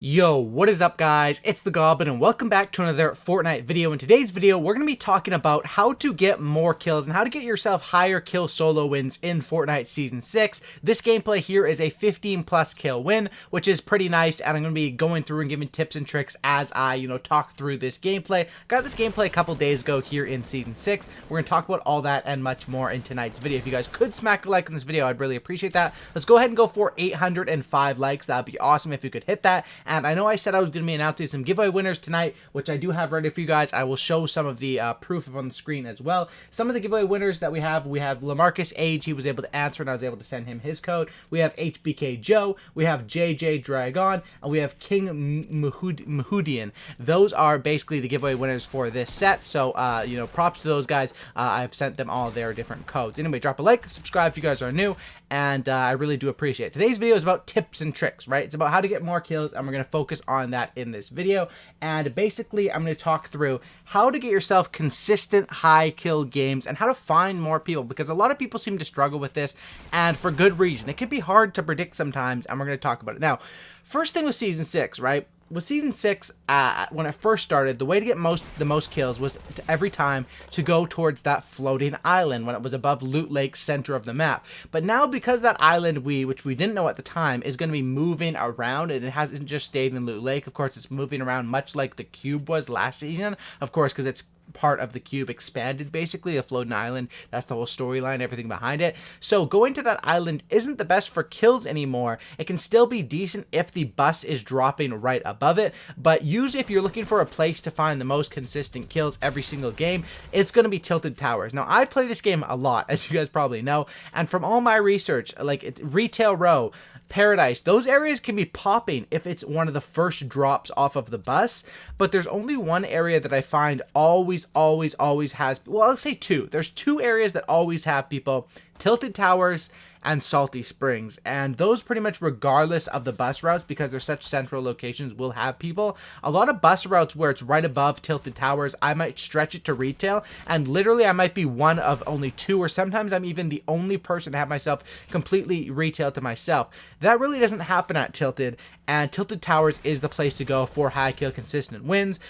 Yo, what is up guys? It's the Goblin and welcome back to another Fortnite video. In today's video, we're going to be talking about how to get more kills and how to get yourself higher kill solo wins in Fortnite Season 6. This gameplay here is a 15 plus kill win, which is pretty nice, and I'm going to be going through and giving tips and tricks as I, talk through this gameplay. Got this gameplay a couple days ago here in Season 6. We're going to talk about all that and much more in tonight's video. If you guys could smack a like on this video, I'd really appreciate that. Let's go ahead and go for 805 likes. That'd be awesome if you could hit that. And I know I said I was going to be announcing some giveaway winners tonight, which I do have ready for you guys. I will show some of the proof up on the screen as well. Some of the giveaway winners that we have Lamarcus Age. He was able to answer and I was able to send him his code. We have HBK Joe. We have JJ Dragon. And we have King Mahudian. Those are basically the giveaway winners for this set. So, props to those guys. I've sent them all their different codes. Anyway, drop a like, subscribe if you guys are new, and I really do appreciate it. Today's video is about tips and tricks, right? It's about how to get more kills, and we're going to focus on that in this video. And basically, I'm going to talk through how to get yourself consistent high kill games and how to find more people, because a lot of people seem to struggle with this, and for good reason. It can be hard to predict sometimes, and we're going to talk about it. Now, first thing with Season 6, right? With Season 6, when it first started, the way to get the most kills was every time to go towards that floating island when it was above Loot Lake's center of the map. But now, because that island, which we didn't know at the time, is going to be moving around, and it hasn't just stayed in Loot Lake. Of course, it's moving around much like the cube was last season, of course, because it's part of the cube expanded, basically a floating island. That's the whole storyline, everything behind it. So going to that island isn't the best for kills anymore. It can still be decent if the bus is dropping right above it, but usually if you're looking for a place to find the most consistent kills every single game, it's going to be Tilted Towers. Now, I play this game a lot, as you guys probably know, and from all my research, like Retail Row, Paradise, those areas can be popping if it's one of the first drops off of the bus, but there's only one area that I find always has, well, I'll say two. There's two areas that always have people: Tilted Towers and Salty Springs, and those pretty much regardless of the bus routes, because they're such central locations, will have people. A lot of bus routes where it's right above Tilted Towers, I might stretch it to retail, and literally I might be one of only two, or sometimes I'm even the only person to have myself completely retail to myself. That really doesn't happen at Tilted, and Tilted Towers is the place to go for high kill consistent wins.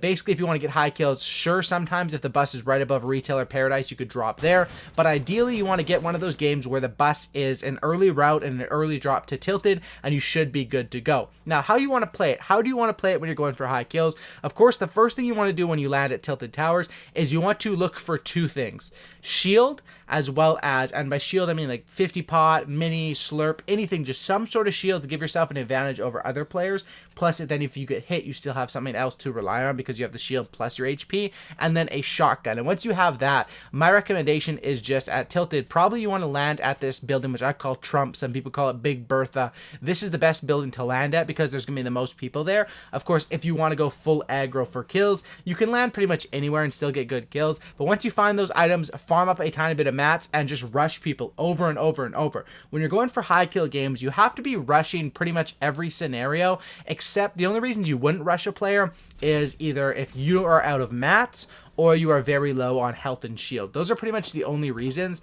Basically, if you want to get high kills, sure, sometimes if the bus is right above Retail or Paradise, you could drop there, but ideally you want to get one of those games where the bus is an early route and an early drop to Tilted, and you should be good to go. Now, how you want to play it? How do you want to play it when you're going for high kills? Of course, the first thing you want to do when you land at Tilted Towers is you want to look for two things: shield, as well as, and by shield I mean like 50 pot, mini, slurp, anything, just some sort of shield to give yourself an advantage over other players. Plus, then if you get hit, you still have something else to rely on because you have the shield plus your HP, and then a shotgun. And once you have that, my recommendation is just at Tilted, probably you want to land at this building, which I call Trump. Some people call it Big Bertha. This is the best building to land at because there's going to be the most people there. Of course, if you want to go full aggro for kills, you can land pretty much anywhere and still get good kills. But once you find those items, farm up a tiny bit of mats and just rush people over and over and over. When you're going for high kill games, you have to be rushing pretty much every scenario, except the only reasons you wouldn't rush a player is either if you are out of mats or you are very low on health and shield. Those are pretty much the only reasons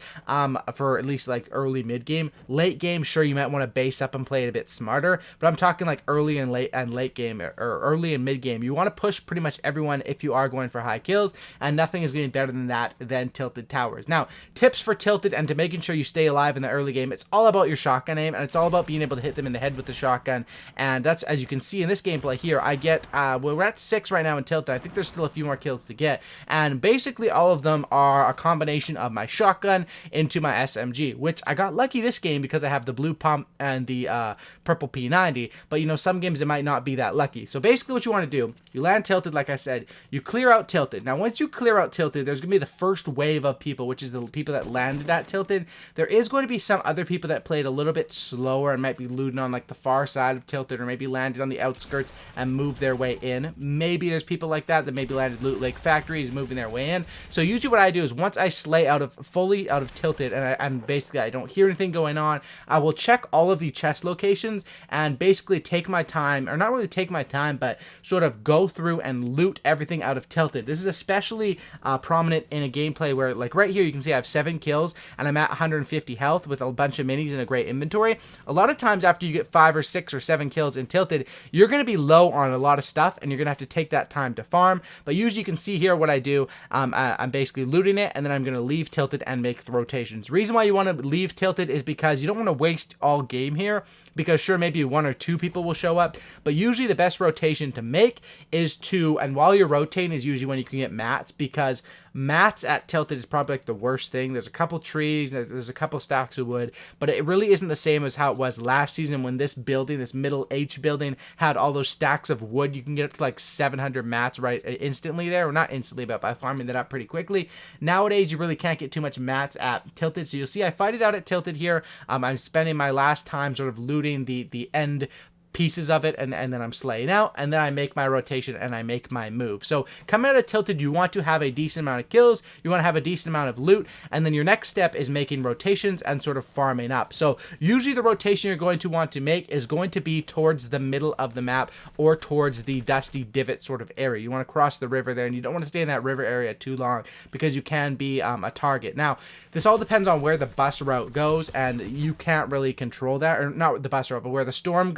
for at least like early mid game. Late game, sure, you might want to base up and play it a bit smarter, but I'm talking like early and late game, or early and mid game. You want to push pretty much everyone if you are going for high kills, and nothing is getting better than that than Tilted Towers. Now, tips for Tilted and to making sure you stay alive in the early game: it's all about your shotgun aim, and it's all about being able to hit them in the head with the shotgun. And that's, as you can see in this gameplay here, I get well, we're at 6 right now in Tilted. I think there's still a few more kills to get, and basically all of them are a combination of my shotgun into my SMG, which I got lucky this game because I have the blue pump and the purple P90, but some games it might not be that lucky. So basically what you want to do, you land Tilted, like I said, you clear out Tilted. Now once you clear out Tilted, there's going to be the first wave of people, which is the people that landed at Tilted. There is going to be some other people that played a little bit slower and might be looting on like the far side of Tilted, or maybe landed on the outskirts and moved their way in. Maybe there's people like that maybe landed Loot Lake Factories, moving their way in. So usually what I do is once I slay fully out of tilted, and basically I don't hear anything going on, I will check all of the chest locations and basically take my time, or not really take my time, but sort of go through and loot everything out of tilted. This is especially prominent in a gameplay where, like right here, you can see I have 7 kills and I'm at 150 health with a bunch of minis and a great inventory. A lot of times after you get 5 or 6 or 7 kills in tilted, you're going to be low on a lot of stuff and you're going to have to take that time to farm. But usually you can see here what I do. I'm basically looting it, and then I'm going to leave tilted and make the rotations. Reason why you want to leave tilted is because you don't want to waste all game here, because sure, maybe 1 or 2 people will show up, but usually the best rotation to make is to, and while you're rotating is usually when you can get mats, because mats at tilted is probably like the worst thing. There's a couple trees, there's a couple stacks of wood, but it really isn't the same as how it was last season when this building, this middle H building, had all those stacks of wood. You can get up to like 700 mats right instantly there, or not instantly, but by farming that up pretty quickly. Nowadays, you really can't get too much mats at tilted, so you'll see I fight it out at tilted here. I'm spending my last time sort of looting the end pieces of it, and then I'm slaying out, and then I make my rotation and I make my move. So coming out of tilted, you want to have a decent amount of kills, you want to have a decent amount of loot, and then your next step is making rotations and sort of farming up. So usually the rotation you're going to want to make is going to be towards the middle of the map or towards the dusty divot sort of area. You want to cross the river there, and you don't want to stay in that river area too long because you can be a target. Now, this all depends on where the bus route goes, and you can't really control that, or not the bus route, but where the storm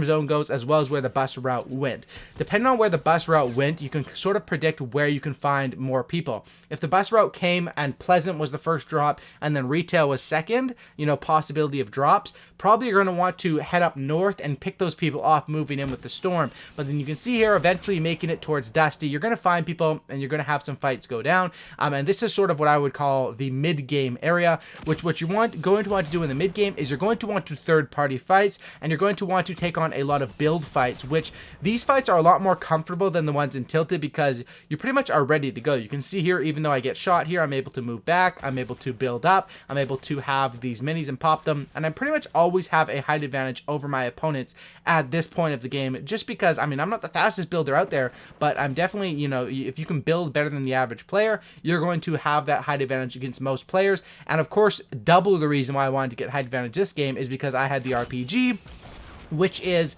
zone goes, as well as where the bus route went. Depending on where the bus route went, you can sort of predict where you can find more people. If the bus route came and Pleasant was the first drop and then retail was second, possibility of drops, probably you're going to want to head up north and pick those people off moving in with the storm. But then you can see here, eventually making it towards Dusty, you're going to find people and you're going to have some fights go down. And this is sort of what I would call the mid-game area, which what you're going to want to do in the mid-game is you're going to want to third-party fights, and you're going to want to take on a lot of build fights, which these fights are a lot more comfortable than the ones in tilted because you pretty much are ready to go. You can see here, even though I get shot here, I'm able to move back, I'm able to build up, I'm able to have these minis and pop them, and I pretty much always have a height advantage over my opponents at this point of the game, just because, I'm not the fastest builder out there, but I'm definitely, if you can build better than the average player, you're going to have that height advantage against most players. And of course, double the reason why I wanted to get height advantage this game is because I had the RPG, which is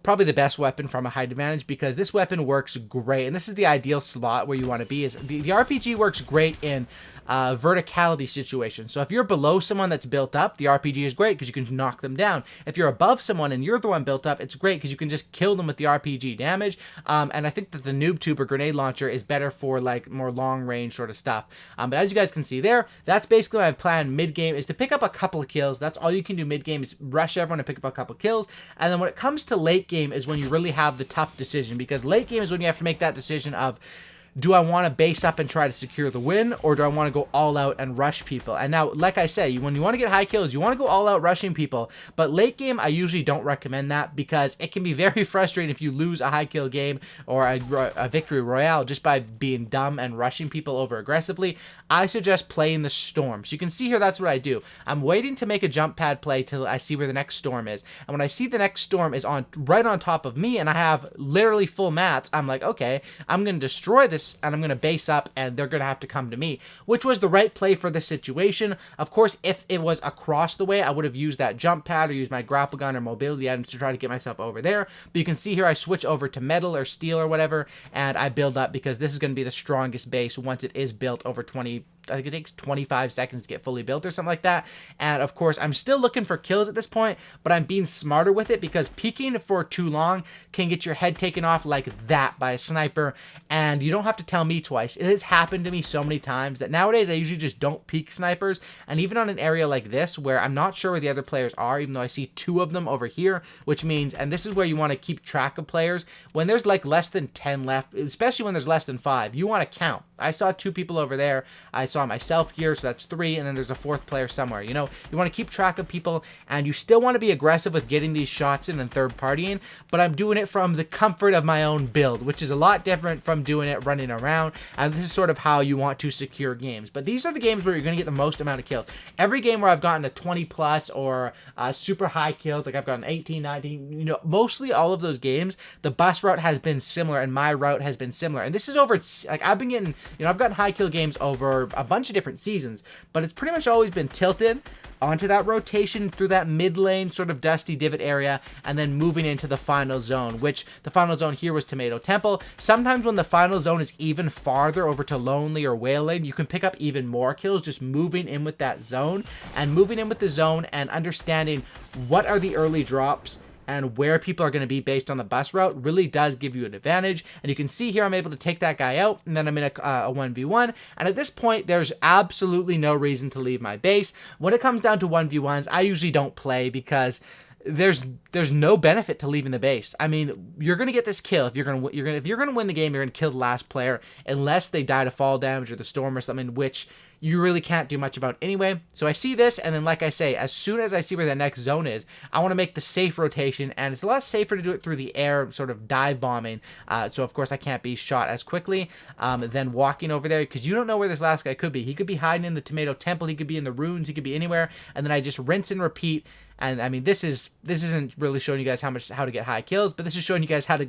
probably the best weapon from a height advantage, because this weapon works great, and this is the ideal slot where you want to be. Is the RPG works great in verticality situation. So if you're below someone that's built up, the RPG is great because you can knock them down. If you're above someone and you're the one built up, it's great because you can just kill them with the RPG damage. And I think that the noob tube or grenade launcher is better for like more long range sort of stuff. But as you guys can see there, that's basically my plan mid game, is to pick up a couple of kills. That's all you can do mid game, is rush everyone and pick up a couple of kills. And then when it comes to late game is when you really have the tough decision, because late game is when you have to make that decision of, do I want to base up and try to secure the win, or do I want to go all out and rush people? And now, like I say, when you want to get high kills, you want to go all out rushing people. But late game, I usually don't recommend that, because it can be very frustrating if you lose a high kill game or a victory royale just by being dumb and rushing people over aggressively. I suggest playing the storm. So you can see here, that's what I do. I'm waiting to make a jump pad play till I see where the next storm is. And when I see the next storm is right on top of me and I have literally full mats, I'm like, okay, I'm going to destroy this and I'm going to base up and they're going to have to come to me, which was the right play for the situation. Of course, if it was across the way, I would have used that jump pad or used my grapple gun or mobility items to try to get myself over there. But you can see here, I switch over to metal or steel or whatever, and I build up because this is going to be the strongest base once it is built over 20, I think it takes 25 seconds to get fully built or something like that. And of course, I'm still looking for kills at this point, but I'm being smarter with it, because peeking for too long can get your head taken off like that by a sniper, and you don't have to tell me twice. It has happened to me so many times that nowadays I usually just don't peek snipers. And even on an area like this where I'm not sure where the other players are, even though I see 2 of them over here, which means, and this is where you want to keep track of players, when there's like less than 10 left, especially when there's less than 5, you want to count. I saw 2 people over there, I saw saw myself here, so that's 3, and then there's a 4th player somewhere. You know, you want to keep track of people, and you still want to be aggressive with getting these shots in and third partying, but I'm doing it from the comfort of my own build, which is a lot different from doing it running around, and this is sort of how you want to secure games. But these are the games where you're going to get the most amount of kills. Every game where I've gotten a 20 plus or super high kills, like I've gotten 18, 19, you know, mostly all of those games, the bus route has been similar and my route has been similar. And this is over, like I've been getting, you know, I've gotten high kill games over a bunch of different seasons, but it's pretty much always been tilted onto that rotation through that mid lane sort of dusty divot area and then moving into the final zone, which the final zone here was Tomato Temple. Sometimes when the final zone is even farther over to Lonely or Whale Lane, you can pick up even more kills just moving in with that zone and moving in with the zone and understanding what are the early drops and where people are going to be based on the bus route really does give you an advantage. And you can see here I'm able to take that guy out, and then I'm in a 1v1. And at this point, there's absolutely no reason to leave my base. When it comes down to 1v1s, I usually don't play because there's no benefit to leaving the base. I mean, you're gonna get this kill if you're gonna win the game. You're gonna kill the last player unless they die to fall damage or the storm or something, which you really can't do much about anyway. So I see this, and then like I say, as soon as I see where the next zone is, I want to make the safe rotation, and it's a lot safer to do it through the air, sort of dive bombing. So of course I can't be shot as quickly than walking over there, because you don't know where this last guy could be. He could be hiding in the Tomato Temple, he could be in the ruins, he could be anywhere, and then I just rinse and repeat. And I mean, this isn't really showing you guys how to get high kills, but this is showing you guys how to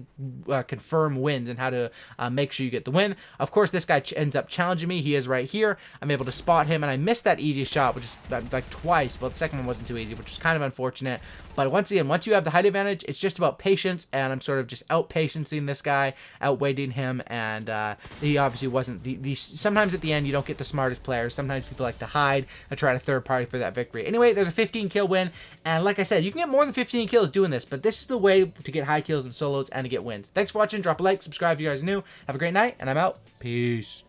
confirm wins and how to make sure you get the win. Of course, this guy ends up challenging me. He is right here. I'm able to spot him, and I missed that easy shot, which is like twice. Well, the second one wasn't too easy, which was kind of unfortunate. But once again, once you have the height advantage, it's just about patience, and I'm sort of just out-patienceing this guy, outweighting him, and he obviously wasn't sometimes at the end, you don't get the smartest players. Sometimes people like to hide and try to third party for that victory. Anyway, there's a 15 kill win. And like I said, you can get more than 15 kills doing this, but this is the way to get high kills in solos and to get wins. Thanks for watching. Drop a like, subscribe if you guys are new. Have a great night, and I'm out. Peace.